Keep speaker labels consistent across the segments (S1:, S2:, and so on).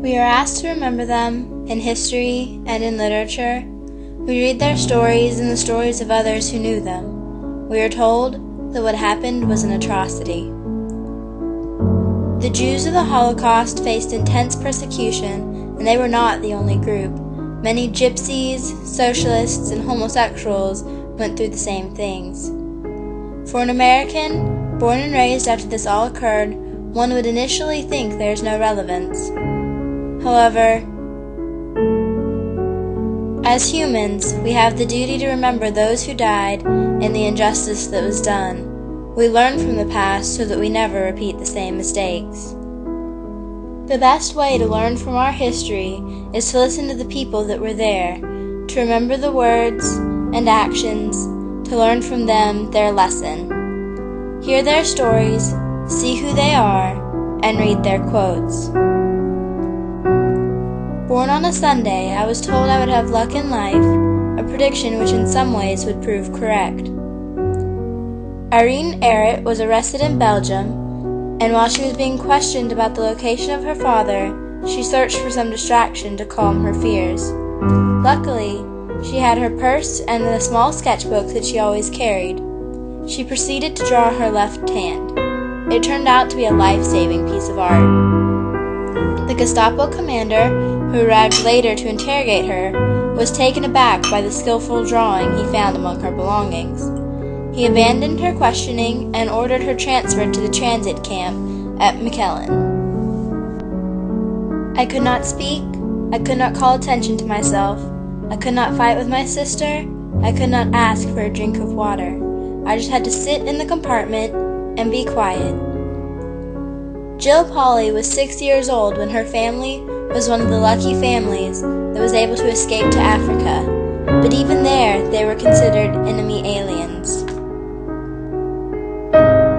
S1: We are asked to remember them in history and in literature. We read their stories and the stories of others who knew them. We are told that what happened was an atrocity. The Jews of the Holocaust faced intense persecution, and they were not the only group. Many gypsies, socialists, and homosexuals went through the same things. For an American, born and raised after this all occurred, one would initially think there is no relevance. However, as humans, we have the duty to remember those who died and the injustice that was done. We learn from the past so that we never repeat the same mistakes. The best way to learn from our history is to listen to the people that were there, to remember the words and actions, to learn from them their lesson. Hear their stories, see who they are, and read their quotes. Born on a Sunday, I was told I would have luck in life, a prediction which in some ways would prove correct. Irene Arrett was arrested in Belgium, and while she was being questioned about the location of her father, she searched for some distraction to calm her fears. Luckily, she had her purse and the small sketchbook that she always carried. She proceeded to draw her left hand. It turned out to be a life-saving piece of art. The Gestapo commander, who arrived later to interrogate her, was taken aback by the skillful drawing he found among her belongings. He abandoned her questioning and ordered her transferred to the transit camp at Mechelen. I could not speak, I could not call attention to myself, I could not fight with my sister, I could not ask for a drink of water. I just had to sit in the compartment and be quiet. Jill Polly was 6 years old when her family was one of the lucky families that was able to escape to Africa, but even there they were considered enemy aliens.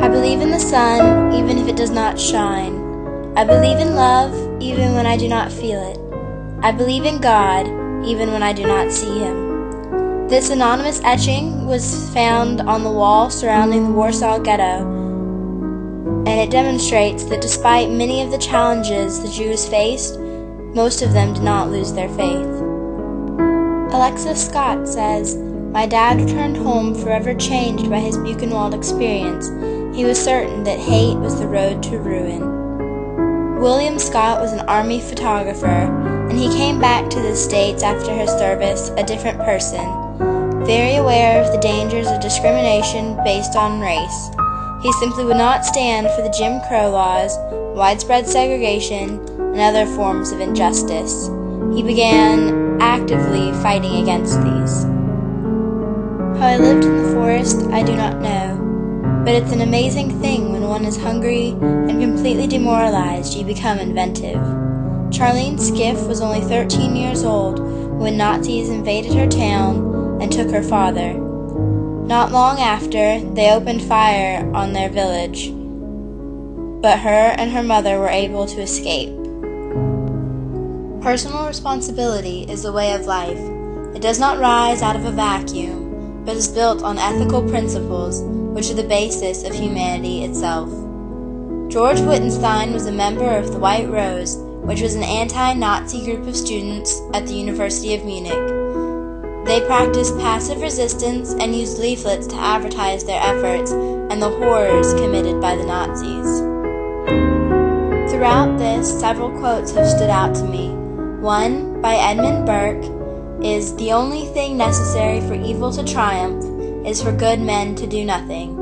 S1: I believe in the sun, even if it does not shine. I believe in love, even when I do not feel it. I believe in God, even when I do not see Him. This anonymous etching was found on the wall surrounding the Warsaw Ghetto, and it demonstrates that despite many of the challenges the Jews faced, most of them did not lose their faith. Alexis Scott says, "My dad returned home forever changed by his Buchenwald experience. He was certain that hate was the road to ruin." William Scott was an army photographer, and he came back to the States after his service a different person, very aware of the dangers of discrimination based on race. He simply would not stand for the Jim Crow laws, widespread segregation, and other forms of injustice. He began actively fighting against these. How I lived in the forest, I do not know, but it's an amazing thing when one is hungry and completely demoralized, you become inventive. Charlene Skiff was only 13 years old when Nazis invaded her town and took her father. Not long after, they opened fire on their village, but her and her mother were able to escape. Personal responsibility is a way of life. It does not rise out of a vacuum, but is built on ethical principles, which are the basis of humanity itself. George Wittenstein was a member of the White Rose, which was an anti-Nazi group of students at the University of Munich. They practiced passive resistance and used leaflets to advertise their efforts and the horrors committed by the Nazis. Throughout this, several quotes have stood out to me. One, by Edmund Burke, is, "The only thing necessary for evil to triumph is for good men to do nothing."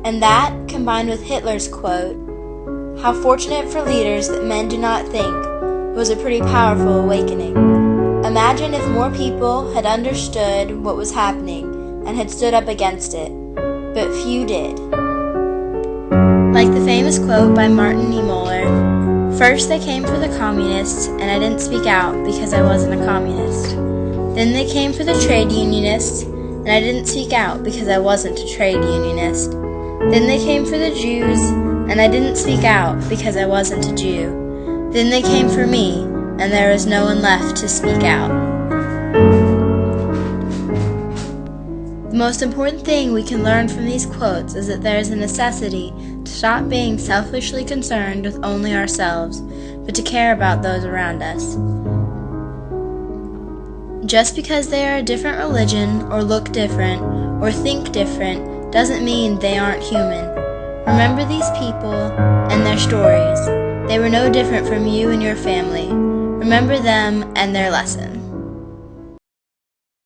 S1: And that, combined with Hitler's quote, "How fortunate for leaders that men do not think," was a pretty powerful awakening. Imagine if more people had understood what was happening and had stood up against it, but few did. Like the famous quote by Martin Niemöller, "First they came for the communists, and I didn't speak out because I wasn't a communist. Then they came for the trade unionists, and I didn't speak out because I wasn't a trade unionist. Then they came for the Jews, and I didn't speak out because I wasn't a Jew. Then they came for me, and there was no one left to speak out." The most important thing we can learn from these quotes is that there is a necessity to stop being selfishly concerned with only ourselves, but to care about those around us. Just because they are a different religion, or look different, or think different, doesn't mean they aren't human. Remember these people and their stories. They were no different from you and your family. Remember them and their lessons.